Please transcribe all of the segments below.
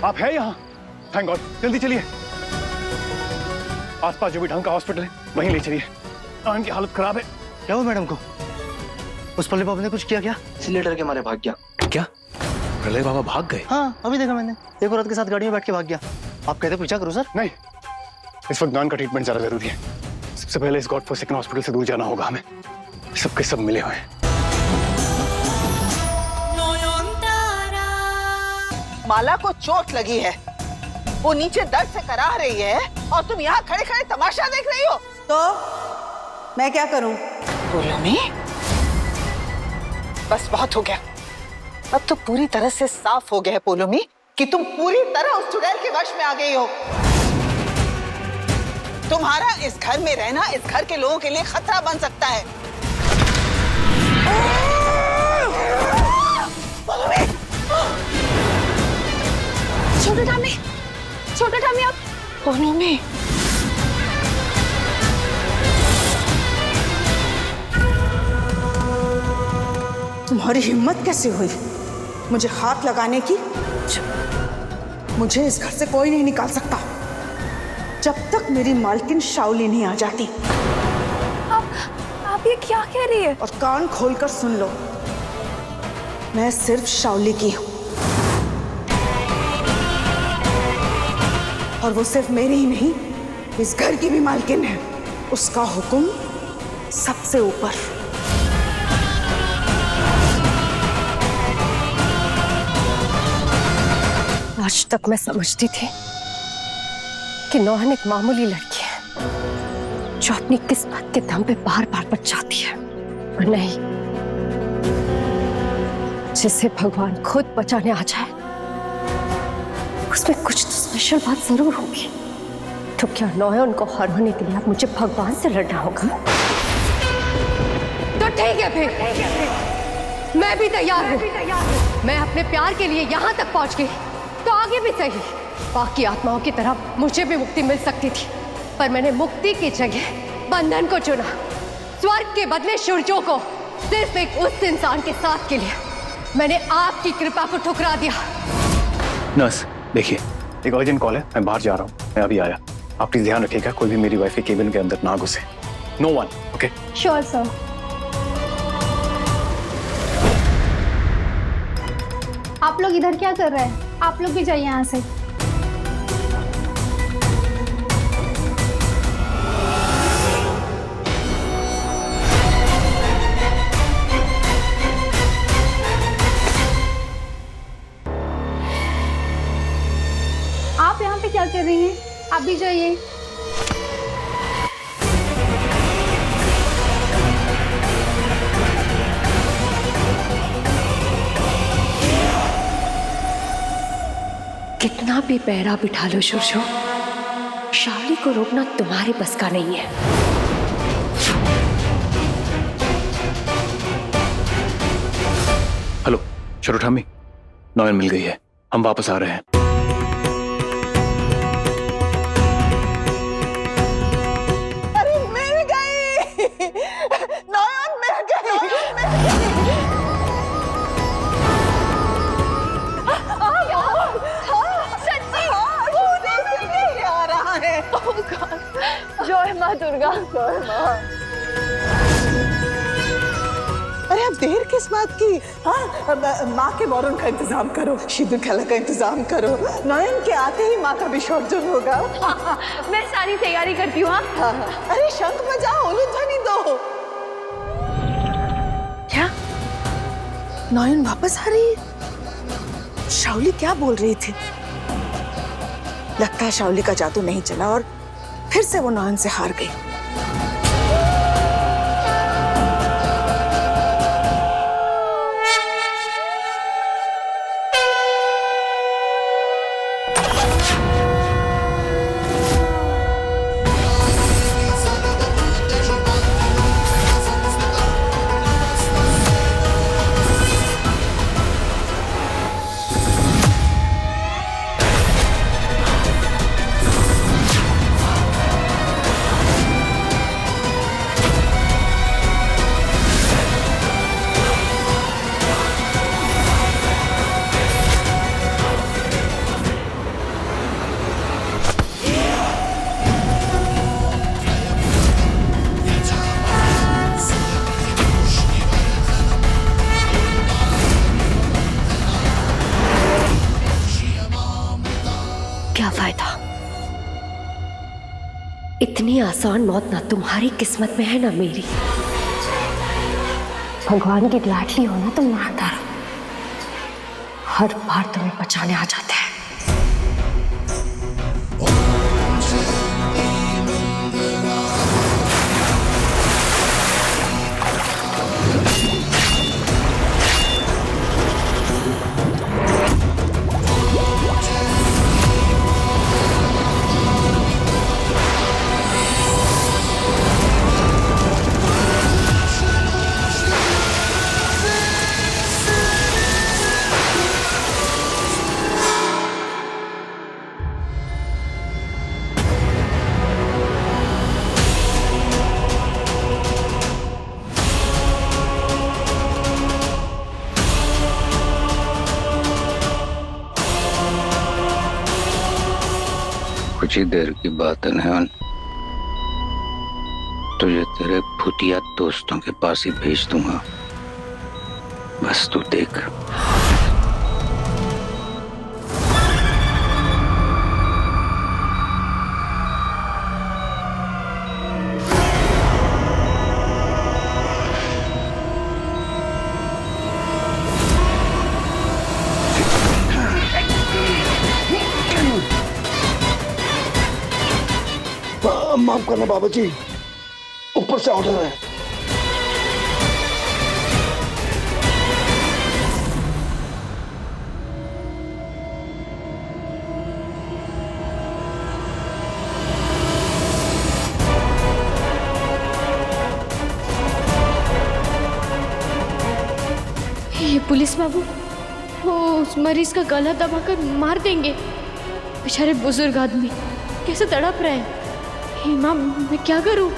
आप हैं यहाँ? Thank God. जल्दी चलिए, आसपास जो भी ढंग का हॉस्पिटल है वहीं ले चलिए। नयन की हालत खराब है। क्या हुआ मैडम को? उस प्रलय बाबा ने कुछ किया क्या? इसलिए डर के मारे भाग गया। क्या प्रलय बाबा भाग गए? हाँ, अभी देखा मैंने, एक औरत के साथ गाड़ी में बैठ के भाग गया। आप कहते पीछा करो सर। नहीं, इस वक्त नयन का ट्रीटमेंट ज्यादा जरूरी है। सबसे पहले इस गॉड फॉरसेकन हॉस्पिटल से दूर जाना होगा हमें। सबके सब मिले हुए हैं। माला को चोट लगी है, वो नीचे दर्द से कराह रही है और तुम यहाँ खड़े खड़े तमाशा देख रही हो। तो मैं क्या करूं? पोलोमी, बस बहुत हो गया। अब तो पूरी तरह से साफ हो गया है पोलोमी कि तुम पूरी तरह उस चुड़ैल के वश में आ गई हो। तुम्हारा इस घर में रहना इस घर के लोगों के लिए खतरा बन सकता है। पोलोमी! छोटे ठामी आप। पोलोमी, तुम्हारी हिम्मत कैसे हुई मुझे हाथ लगाने की? मुझे इस घर से कोई नहीं निकाल सकता जब तक मेरी मालकिन शाओली नहीं आ जाती। आप ये क्या कह रही है? और कान खोलकर सुन लो, मैं सिर्फ शाओली की हूं और वो सिर्फ मेरी ही नहीं, इस घर की भी मालकिन है। उसका हुक्म सबसे ऊपर। आज तक मैं समझती थी कि नौहन एक मामूली लड़की है जो अपनी किस्मत के दम पे बार बार बच जाती है, और नहीं, जिसे भगवान खुद बचाने आ जाए उसमें कुछ तो स्पेशल बात जरूर होगी। तो क्या नौहन को हराने के लिए अब मुझे भगवान से लड़ना होगा? तो ठीक है फिर, मैं भी तैयार हूँ। मैं अपने प्यार के लिए यहाँ तक पहुँच गई तो आगे भी सही। बाकी आत्माओं की तरह मुझे भी मुक्ति मिल सकती थी, पर मैंने मुक्ति की जगह बंधन को चुना। स्वर्ग के बदले सूरजों को, सिर्फ एक उस इंसान के साथ के लिए मैंने आपकी कृपा को ठुकरा दिया। नर्स देखिए, एक अर्जेंट कॉल है, मैं बाहर जा रहा हूँ, मैं अभी आया। आप प्लीज ध्यान रखिएगा कोई भी मेरी वाइफ के केबिन के अंदर ना घुसे। No one, okay? Sure sir. आप लोग इधर क्या कर रहे हैं? आप लोग भी जाइए यहाँ से। आप यहाँ पे क्या कर रही हैं? आप भी जाइए। कितना भी पहरा बिठा लो सूरजो, शाओली को रोकना तुम्हारे बस का नहीं है। हेलो छोटू ठामी, नयन मिल गई है, हम वापस आ रहे हैं। अरे मिल गई, नयन मिल गई। जय माँ दुर्गा। अरे अब देर किस बात की? हाँ, माँ के मौरन का इंतजाम करो, शीदुल खाला का इंतजाम करो। नयन के आते ही माँ का विसर्जन होगा। मैं सारी तैयारी करती हूँ। हाँ, अरे शंख बजाओ, उलूध्वनि दो। क्या नयन वापस आ रही है? शाओली क्या बोल रही थी? लगता है शाओली का जादू नहीं चला और फिर से वो नयन से हार गई। क्या फायदा? इतनी आसान मौत ना तुम्हारी किस्मत में है ना मेरी। भगवान की लाडली होना तो मारता रहो, हर बार तुम्हें बचाने आ जाता है। कुछ ही देर की बात है नयन, तुझे तेरे भूतिया दोस्तों के पास ही भेज दूंगा, बस तू देख। माफ करना बाबा जी, ऊपर से ऑर्डर है। ये पुलिस बाबू वो उस मरीज का गला दबाकर मार देंगे। बेचारे बुजुर्ग आदमी कैसे तड़प रहे हैं। हे माँ, मैं क्या करूं?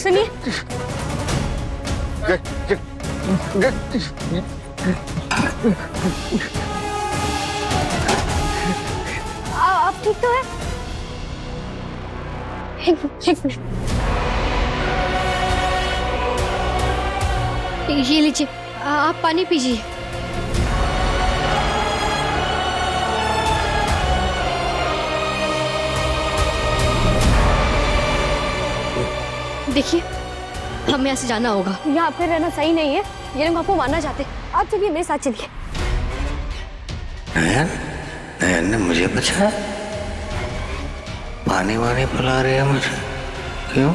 सुनिए, आप ठीक तो है? एक मिनट, ये लीजिए, आप पानी पीजिए। देखिए, हमें यहाँ से जाना होगा। यहाँ पे रहना सही नहीं है, ये लोग आपको मारना चाहते हैं। आप चलिए, मेरे साथ चलिए। नयन, नयन ने मुझे बचाया, पानी वानी पिला रही है मुझे, क्यों?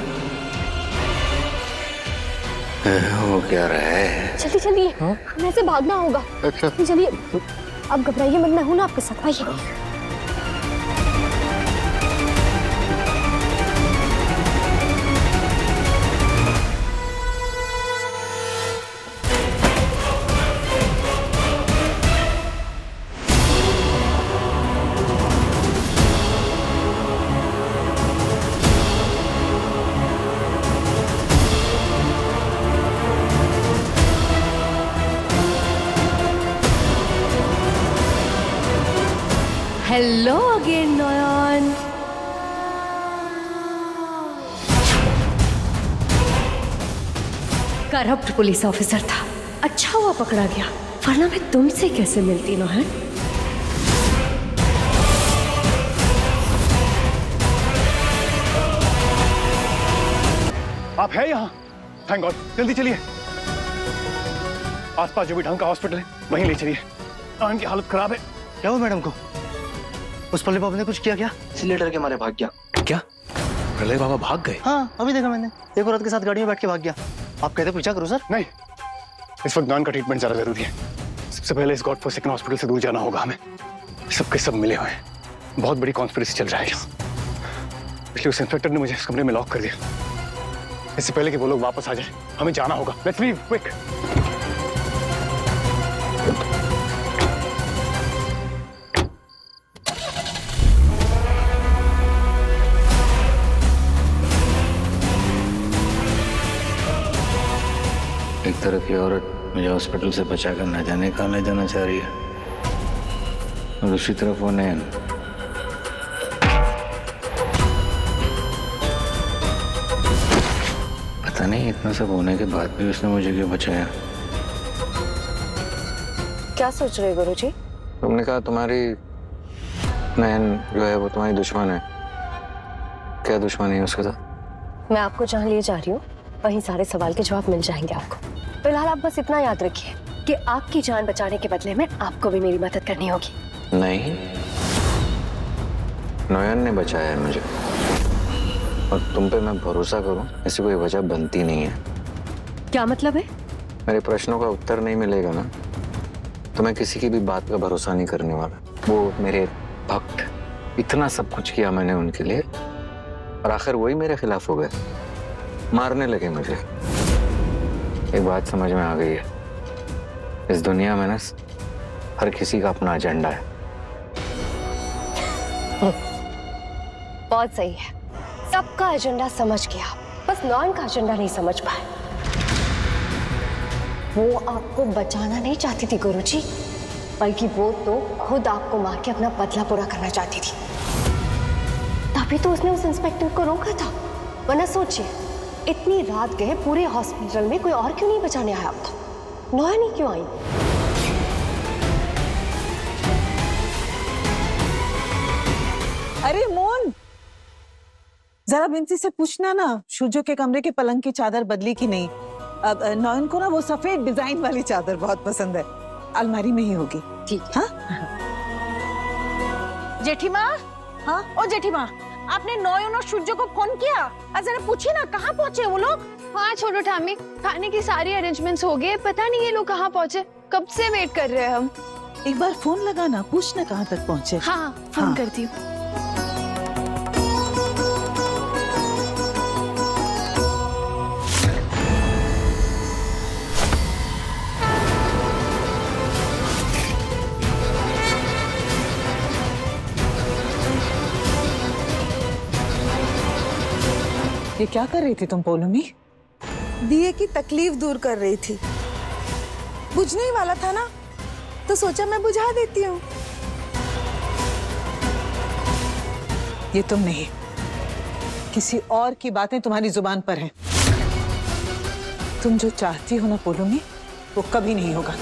वो क्या रहा है? चलिए चलिए, हमें ऐसे भागना होगा। अच्छा चलिए, अब घबराइए मत, मैं हूं ना आपके साथ, आइए। हेलो अगेन नयन। करप्ट पुलिस ऑफिसर था, अच्छा हुआ पकड़ा गया, वरना मैं तुमसे कैसे मिलती नयन। आप है यहाँ? थैंक गॉड, जल्दी चलिए। आसपास जो भी ढंग का हॉस्पिटल है वहीं ले चलिए, नयन की हालत खराब है। क्या हुआ मैडम को? उस प्रलय बाबा ने कुछ किया क्या? सिलेंडर के मारे भाग गया। क्या प्रलय बाबा भाग गए? हाँ, अभी देखा मैंने, एक औरत के साथ गाड़ी में बैठ के भाग गया। आप कहते पूछा करो सर। नहीं, इस वक्त नयन का ट्रीटमेंट ज्यादा जरूरी है। सबसे पहले इस गॉड फॉरसेकन हॉस्पिटल से दूर जाना होगा हमें। सबके सब मिले हुए हैं, बहुत बड़ी कॉन्स्पिरेसी चल रहा है यहाँ। इसलिए उस इंस्पेक्टर ने मुझे इस कमरे में लॉक कर दिया। इससे पहले कि वो लोग वापस आ जाए हमें जाना होगा। Let's leave quick. एक तरफ की औरत मुझे हॉस्पिटल से बचाकर न जाने कहाँ ले जाना चाह रही है, और दूसरी तरफ वो नयन। पता नहीं इतना सब होने के बाद भी उसने मुझे क्यों बचाया। क्या सोच रहे गुरुजी? तुमने कहा तुम्हारी नयन जो है वो तुम्हारी दुश्मन है। क्या दुश्मनी है उसके साथ? मैं आपको जहाँ ले जा रही हूँ वहीं सारे सवाल के जवाब मिल जाएंगे आपको। फिलहाल आप बस इतना याद रखिए कि आपकी जान बचाने के बदले में आपको भी मेरी मदद करनी होगी। नहीं, नयन ने बचाया है मुझे, और तुम पे मैं भरोसा करूं ऐसी कोई वजह बनती नहीं है। क्या मतलब है? मेरे प्रश्नों का उत्तर नहीं मिलेगा ना तो मैं किसी की भी बात का भरोसा नहीं करने वाला। वो मेरे भक्त, इतना सब कुछ किया मैंने उनके लिए, और आखिर वही मेरे खिलाफ हो गए, मारने लगे मुझे। एक बात समझ में आ गई है, इस दुनिया में ना हर किसी का अपना एजेंडा है। बहुत सही है, सबका एजेंडा समझ गया, बस नॉन का एजेंडा नहीं समझ पाए। वो आपको बचाना नहीं चाहती थी गुरुजी, बल्कि वो तो खुद आपको मार के अपना बदला पूरा करना चाहती थी। तभी तो उसने उस इंस्पेक्टर को रोका था। वरना सोचिए, इतनी रात गए पूरे हॉस्पिटल में कोई और क्यों नहीं बचाने आया आपको? नॉन ही क्यों आई? अरे मोन, जरा बिंसी से पूछना ना शुजो के कमरे के पलंग की चादर बदली कि नहीं। अब नॉयन को ना वो सफेद डिजाइन वाली चादर बहुत पसंद है, अलमारी में ही होगी। ठीक। हाँ जेठीमा, हाँ ओ जेठीमा, आपने नॉयन और सूर्य को फोन किया? जरा पूछिए ना कहाँ पहुँचे वो लोग? हाँ छोटू ठामी, खाने की सारी अरेंजमेंट्स हो गए, पता नहीं ये लोग कहाँ पहुँचे, कब से वेट कर रहे हैं हम। एक बार फोन लगाना, पूछना कहाँ तक पहुँचे। हाँ फोन हाँ। करती हूँ। ये क्या कर रही थी तुम पोलूमी? दिए की तकलीफ दूर कर रही थी। बुझने ही वाला था ना, तो सोचा मैं बुझा देती हूँ। ये तुम नहीं, किसी और की बातें तुम्हारी जुबान पर हैं। तुम जो चाहती हो ना पोलूमी, वो कभी नहीं होगा।